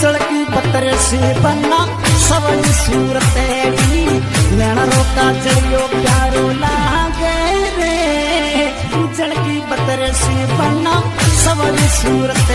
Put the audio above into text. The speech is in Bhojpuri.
उजड़की बतरे से बन्ना सवरी सूरत लेना रोका चलियो प्यारो लागे रे उजड़की बतरे से बन्ना सवरी सूरत